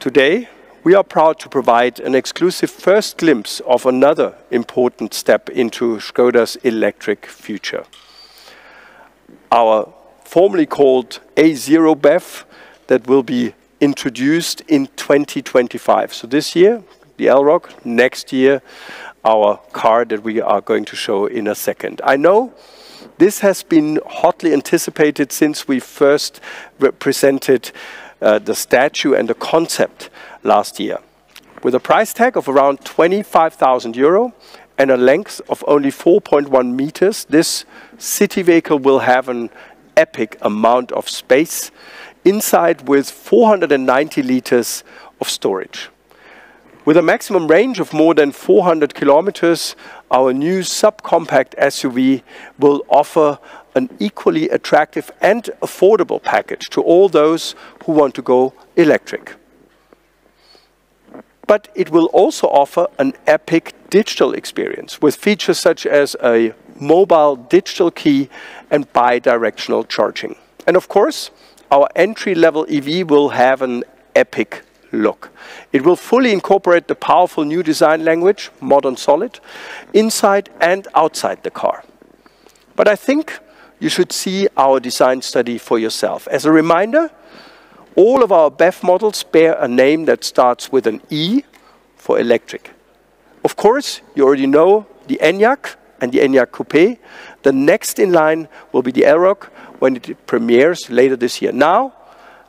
Today, we are proud to provide an exclusive first glimpse of another important step into Skoda's electric future. Our formerly called A0 BEV that will be introduced in 2025. So this year, the Elrock, next year, our car that we are going to show in a second. I know this has been hotly anticipated since we first presented the statue and the concept last year. With a price tag of around 25,000 euro and a length of only 4.1 meters, this city vehicle will have an epic amount of space inside with 490 liters of storage. With a maximum range of more than 400 kilometers, our new subcompact SUV will offer an equally attractive and affordable package to all those who want to go electric. But it will also offer an epic digital experience with features such as a mobile digital key and bi-directional charging. And of course, our entry-level EV will have an epic look. It will fully incorporate the powerful new design language, Modern Solid, inside and outside the car. But I think you should see our design study for yourself. As a reminder, all of our BEV models bear a name that starts with an E for electric. Of course, you already know the Enyaq and the Enyaq Coupe. The next in line will be the Elrock when it premieres later this year. Now,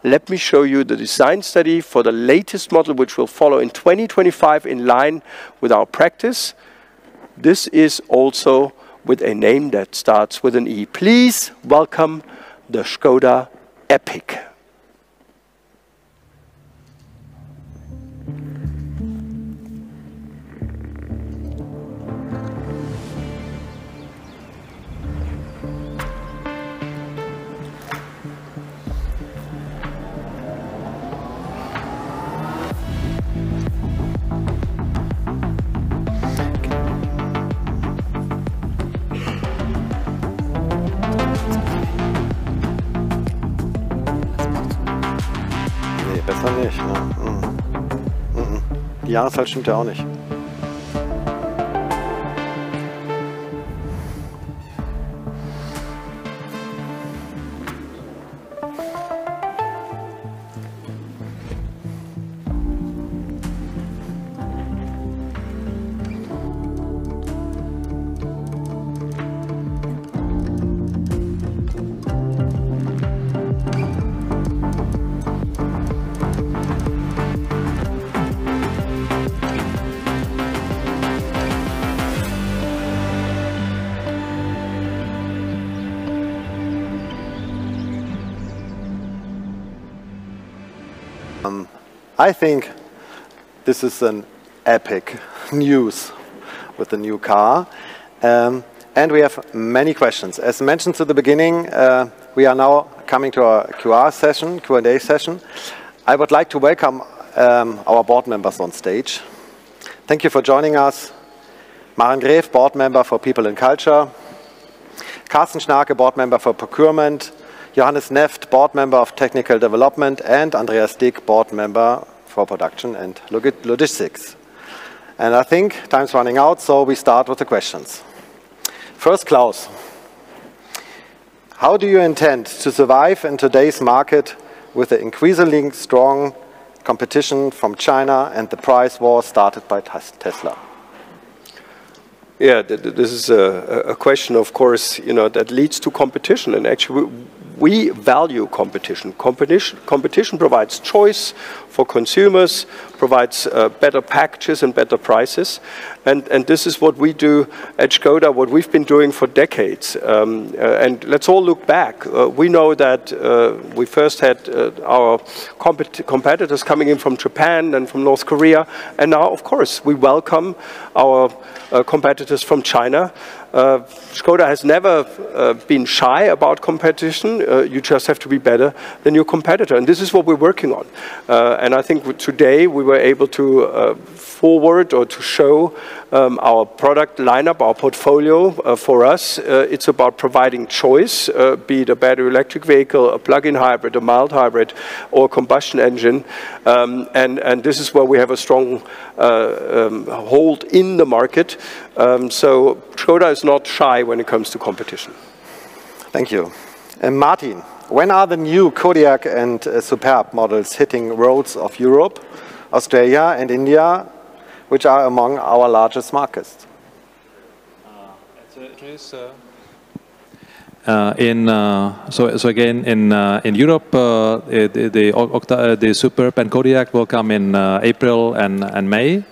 let me show you the design study for the latest model, which will follow in 2025 in line with our practice. This is also with a name that starts with an E. Please welcome the Skoda Epiq. Besser nicht, ne? Die Jahreszahl stimmt ja auch nicht. I think this is an epic news with the new car. And we have many questions. As mentioned to the beginning, we are now coming to our Q&A session. I would like to welcome our board members on stage. Thank you for joining us. Maren Gref, board member for People and Culture. Carsten Schnarke, board member for Procurement. Johannes Neft, board member of Technical Development, and Andreas Dick, board member for Production and Logistics. And I think time's running out, so we start with the questions. First, Klaus. How do you intend to survive in today's market with the increasingly strong competition from China and the price war started by Tesla? Yeah, this is a question, of course, that leads to competition. And actually, we value competition. Competition provides choice for consumers, provides better packages and better prices. And this is what we do at Skoda, what we've been doing for decades. And let's all look back. We know that we first had our competitors coming in from Japan and from North Korea. And now, of course, we welcome our competitors from China. Skoda has never been shy about competition. You just have to be better than your competitor. And this is what we're working on. And I think today we were able to forward or to show our product lineup, our portfolio. For us, it's about providing choice, be it a battery electric vehicle, a plug-in hybrid, a mild hybrid, or a combustion engine. And this is where we have a strong hold in the market. So Skoda is not shy when it comes to competition. Thank you. Martin, when are the new Kodiaq and Superb models hitting roads of Europe, Australia and India, which are among our largest markets? So again, in Europe, the Superb and Kodiaq will come in April and May.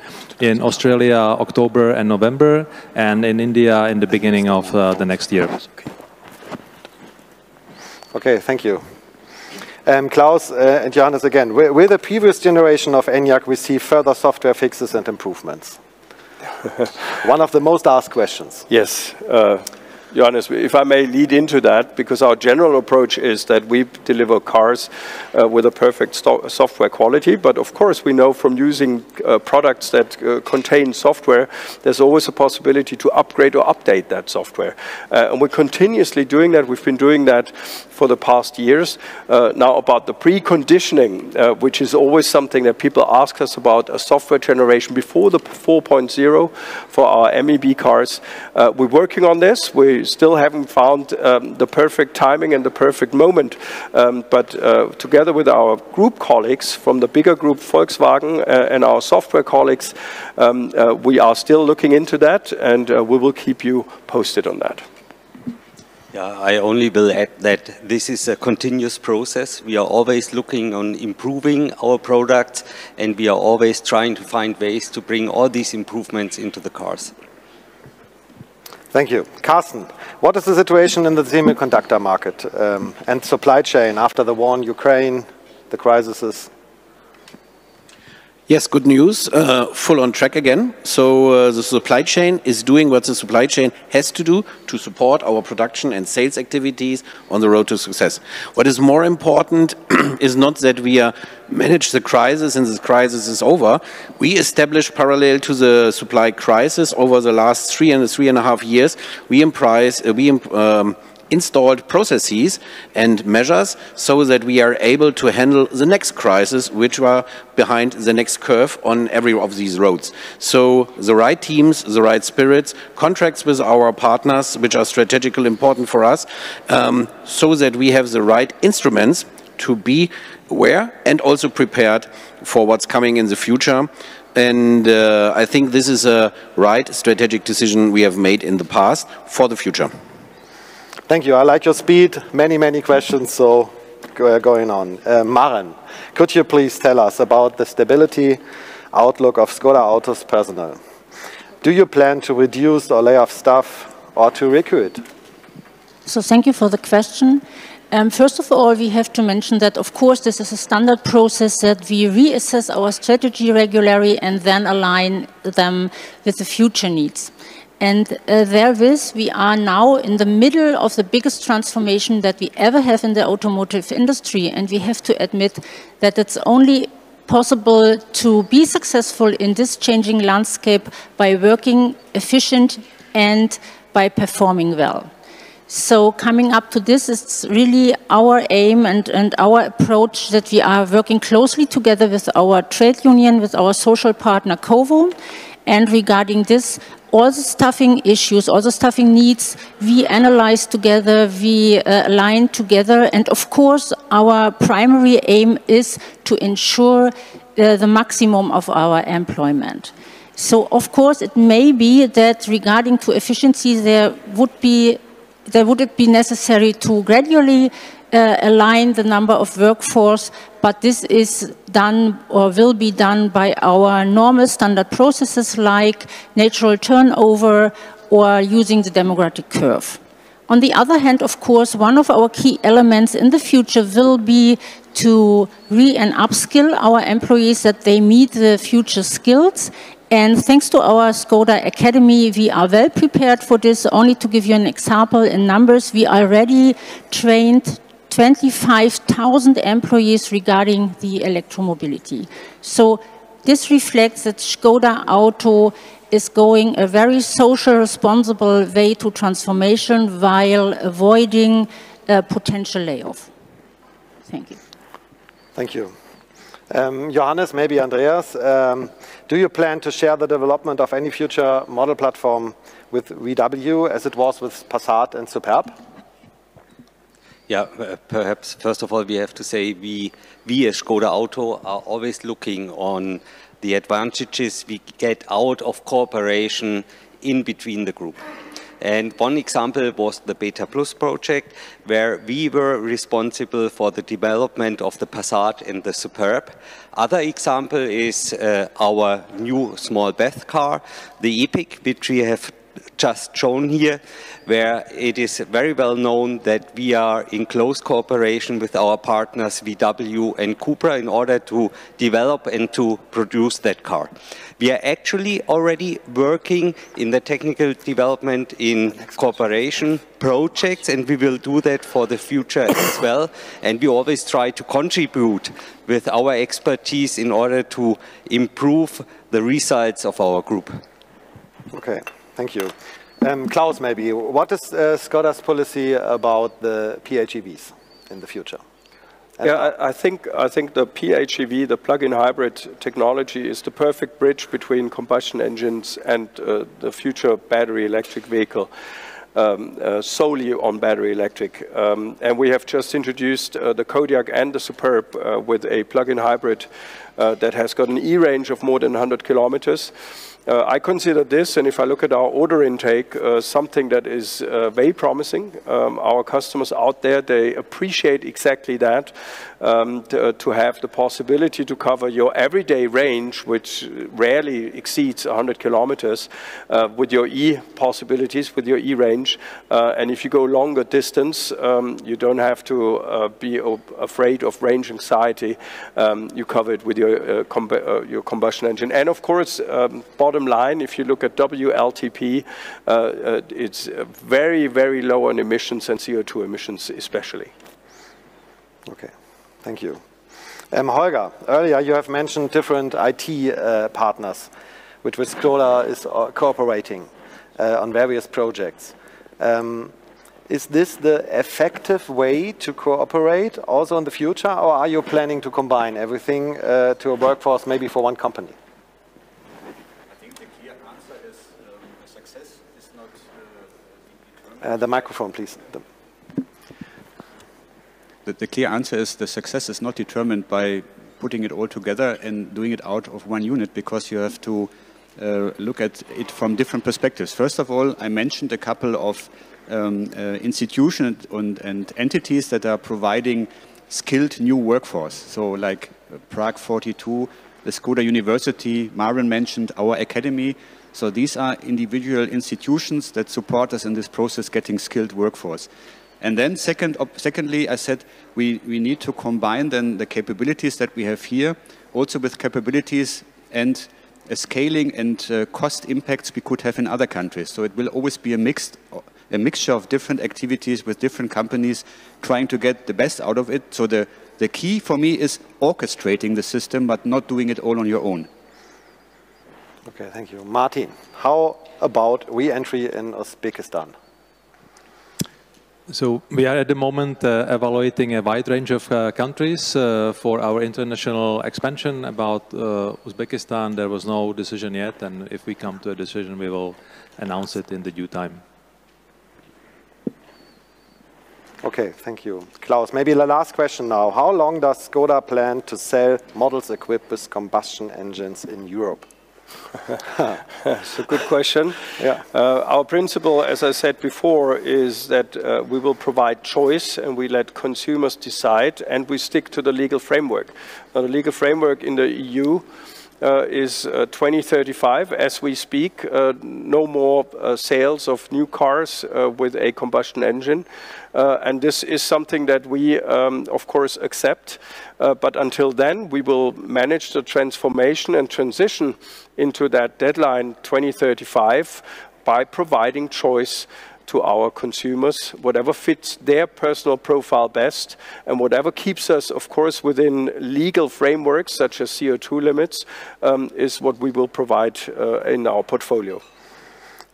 In Australia, October and November, and in India in the beginning of the next year. Okay, thank you. Klaus and Johannes again. Will the previous generation of Enyaq receive further software fixes and improvements? One of the most asked questions. Yes. Johannes, if I may lead into that, because our general approach is that we deliver cars with a perfect software quality, but of course we know from using products that contain software, there's always a possibility to upgrade or update that software. And we're continuously doing that. We've been doing that for the past years. Now about the preconditioning, which is always something that people ask us about, a software generation before the 4.0 for our MEB cars. We're working on this. We still haven't found the perfect timing and the perfect moment. But together with our group colleagues from the bigger group Volkswagen and our software colleagues, we are still looking into that, and we will keep you posted on that. Yeah, I only will add that this is a continuous process. We are always looking on improving our products, and we are always trying to find ways to bring all these improvements into the cars. Thank you. Carsten, what is the situation in the semiconductor market and supply chain after the war in Ukraine, the crises? Yes, good news. Full on track again. So the supply chain is doing what the supply chain has to do to support our production and sales activities on the road to success. What is more important is not that we manage the crisis and the crisis is over. We established parallel to the supply crisis over the last 3.5 years. We installed processes and measures so that we are able to handle the next crisis, which are behind the next curve on every of these roads. So the right teams, the right spirits, contracts with our partners, which are strategically important for us, so that we have the right instruments to be aware and also prepared for what's coming in the future. And I think this is a right strategic decision we have made in the past for the future. Thank you. I like your speed. Many questions, so going on. Maren, could you please tell us about the stability outlook of Skoda Autos personnel? Do you plan to reduce or lay off staff or to recruit? So thank you for the question. First of all, we have to mention that, of course, this is a standard process that we reassess our strategy regularly and then align them with the future needs. And therewith, we are now in the middle of the biggest transformation that we ever have in the automotive industry. And we have to admit that it's only possible to be successful in this changing landscape by working efficient and by performing well. So coming up to this, it's really our aim and our approach that we are working closely together with our trade union, with our social partner COVO. And regarding this, all the staffing issues, all the staffing needs, we analyze together, we align together. And of course, our primary aim is to ensure the maximum of our employment. So of course, it may be that regarding to efficiency, would it be necessary to gradually align the number of workforce, but this is done or will be done by our normal standard processes like natural turnover or using the demographic curve. On the other hand, of course, one of our key elements in the future will be to and upskill our employees that they meet the future skills. And thanks to our Skoda Academy, we are well prepared for this. Only to give you an example in numbers, we already trained 25,000 employees regarding the electromobility. So this reflects that Skoda Auto is going a very social, responsible way to transformation while avoiding potential layoff. Thank you. Thank you. Johannes, maybe Andreas, do you plan to share the development of any future model platform with VW as it was with Passat and Superb? Yeah, perhaps first of all we have to say we as Skoda Auto are always looking on the advantages we get out of cooperation in between the group. And one example was the Beta Plus project, where we were responsible for the development of the Passat and the Superb. Other example is our new small BEV car, the Epiq, which we have just shown here, where it is very well known that we are in close cooperation with our partners VW and Cupra in order to develop and to produce that car. We are actually already working in the technical development in cooperation projects, and we will do that for the future as well. And we always try to contribute with our expertise in order to improve the results of our group. Okay, thank you. Klaus, maybe, what is Skoda's policy about the PHEVs in the future? Yeah, I think the PHEV, the plug-in hybrid technology, is the perfect bridge between combustion engines and the future battery electric vehicle, solely on battery electric. And we have just introduced the Kodiaq and the Superb with a plug-in hybrid that has got an E-range of more than 100 kilometers. I consider this, and if I look at our order intake, something that is very promising. Our customers out there, they appreciate exactly that, to have the possibility to cover your everyday range, which rarely exceeds 100 kilometers, with your E possibilities, with your E range. And if you go longer distance, you don't have to be afraid of range anxiety. You cover it with your combustion engine. And of course, bottom line, if you look at WLTP, it's very, very low on emissions and CO2 emissions especially. Okay, thank you. Holger, earlier you have mentioned different IT partners with which Skoda is cooperating on various projects. Is this the effective way to cooperate also in the future, or are you planning to combine everything to a workforce maybe for one company? The microphone, please. The clear answer is the success is not determined by putting it all together and doing it out of one unit, because you have to look at it from different perspectives. First of all, I mentioned a couple of institutions and entities that are providing skilled new workforce. So like Prague 42, the Skoda University, Maren mentioned our academy. So these are individual institutions that support us in this process, getting skilled workforce. And then secondly, I said we need to combine then the capabilities that we have here, also with capabilities and scaling and cost impacts we could have in other countries. So it will always be a mixture of different activities with different companies, trying to get the best out of it. So the key for me is orchestrating the system, but not doing it all on your own. Okay, thank you. Martin, how about re-entry in Uzbekistan? So we are at the moment evaluating a wide range of countries for our international expansion. About Uzbekistan, there was no decision yet, and if we come to a decision, we will announce it in the due time. Okay, thank you. Klaus, maybe the last question now. How long does Skoda plan to sell models equipped with combustion engines in Europe? That's a good question. Yeah. Our principle, as I said before, is that we will provide choice and we let consumers decide, and we stick to the legal framework. Now, the legal framework in the EU is 2035 as we speak. No more sales of new cars with a combustion engine. And this is something that we, of course, accept. But until then, we will manage the transformation and transition into that deadline 2035 by providing choice to our consumers, whatever fits their personal profile best, and whatever keeps us, of course, within legal frameworks such as CO2 limits, is what we will provide in our portfolio.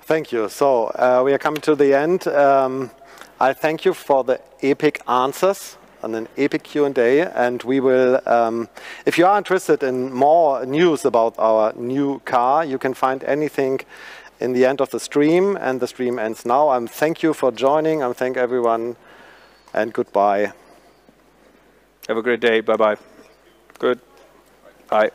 Thank you. So we are coming to the end. I thank you for the Epiq answers and an Epiq Q&A, and we will, if you are interested in more news about our new car, you can find anything in the end of the stream, and the stream ends now. Thank you for joining. Thank everyone, and goodbye. Have a great day. Bye-bye. Good. Bye.